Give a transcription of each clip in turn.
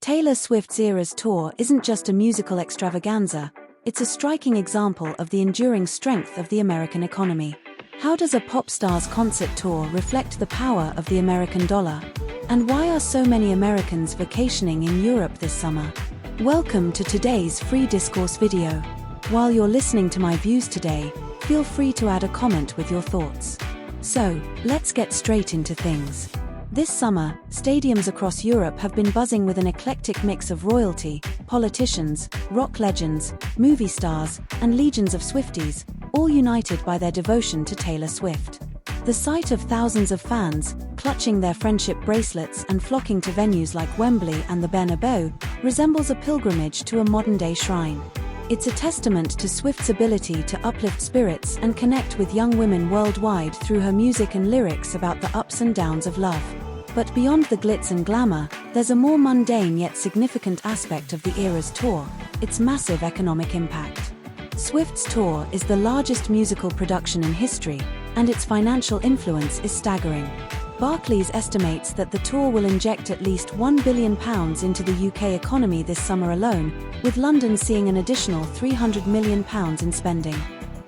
Taylor Swift's Eras Tour isn't just a musical extravaganza, it's a striking example of the enduring strength of the American economy. How does a pop star's concert tour reflect the power of the American dollar? And why are so many Americans vacationing in Europe this summer? Welcome to today's free discourse video. While you're listening to my views today, feel free to add a comment with your thoughts. So, let's get straight into things. This summer, stadiums across Europe have been buzzing with an eclectic mix of royalty, politicians, rock legends, movie stars, and legions of Swifties, all united by their devotion to Taylor Swift. The sight of thousands of fans, clutching their friendship bracelets and flocking to venues like Wembley and the Bernabeu, resembles a pilgrimage to a modern-day shrine. It's a testament to Swift's ability to uplift spirits and connect with young women worldwide through her music and lyrics about the ups and downs of love. But beyond the glitz and glamour, there's a more mundane yet significant aspect of the Eras Tour: its massive economic impact. Swift's tour is the largest musical production in history, and its financial influence is staggering. Barclays estimates that the tour will inject at least £1 billion into the UK economy this summer alone, with London seeing an additional £300 million in spending.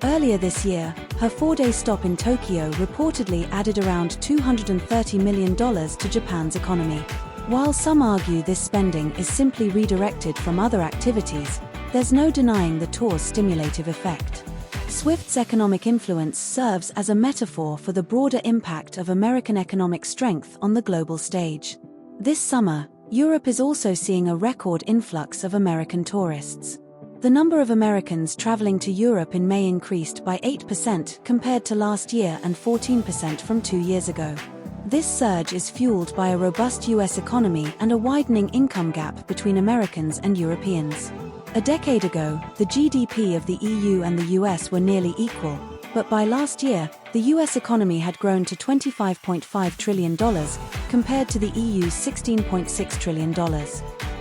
Earlier this year, her four-day stop in Tokyo reportedly added around $230 million to Japan's economy. While some argue this spending is simply redirected from other activities, there's no denying the tour's stimulative effect. Swift's economic influence serves as a metaphor for the broader impact of American economic strength on the global stage. This summer, Europe is also seeing a record influx of American tourists. The number of Americans traveling to Europe in May increased by 8% compared to last year and 14% from 2 years ago. This surge is fueled by a robust US economy and a widening income gap between Americans and Europeans. A decade ago, the GDP of the EU and the US were nearly equal, but by last year, the US economy had grown to $25.5 trillion, compared to the EU's $16.6 trillion.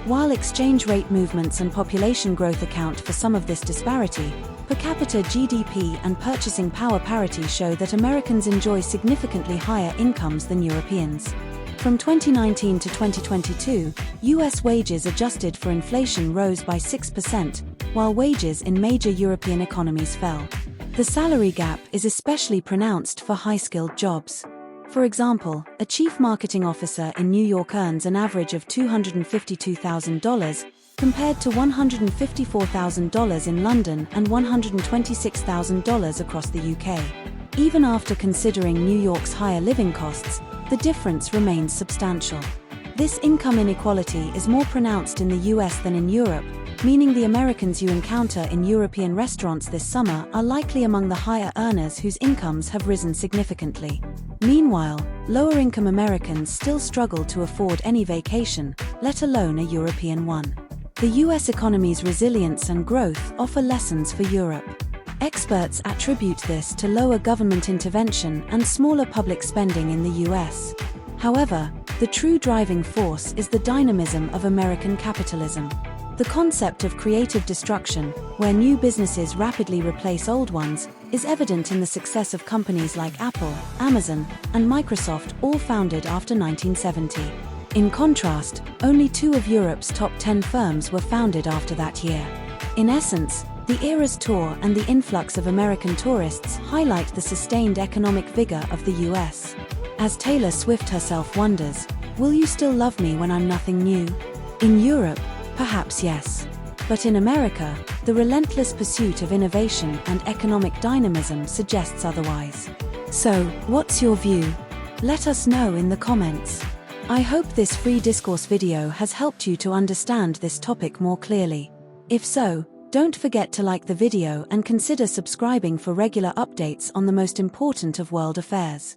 While exchange rate movements and population growth account for some of this disparity, per capita GDP and purchasing power parity show that Americans enjoy significantly higher incomes than Europeans. From 2019 to 2022, US wages adjusted for inflation rose by 6%, while wages in major European economies fell. The salary gap is especially pronounced for high-skilled jobs. For example, a chief marketing officer in New York earns an average of $252,000, compared to $154,000 in London and $126,000 across the UK. Even after considering New York's higher living costs, the difference remains substantial. This income inequality is more pronounced in the US than in Europe, meaning the Americans you encounter in European restaurants this summer are likely among the higher earners whose incomes have risen significantly. Meanwhile, lower-income Americans still struggle to afford any vacation, let alone a European one. The US economy's resilience and growth offer lessons for Europe. Experts attribute this to lower government intervention and smaller public spending in the US. However, the true driving force is the dynamism of American capitalism. The concept of creative destruction, where new businesses rapidly replace old ones, is evident in the success of companies like Apple, Amazon, and Microsoft, all founded after 1970. In contrast, only 2 of Europe's top 10 firms were founded after that year. In essence, the Eras Tour and the influx of American tourists highlight the sustained economic vigor of the US. As Taylor Swift herself wonders, "Will you still love me when I'm nothing new?" In Europe, perhaps yes. But in America, the relentless pursuit of innovation and economic dynamism suggests otherwise. So, what's your view? Let us know in the comments. I hope this free discourse video has helped you to understand this topic more clearly. If so, don't forget to like the video and consider subscribing for regular updates on the most important of world affairs.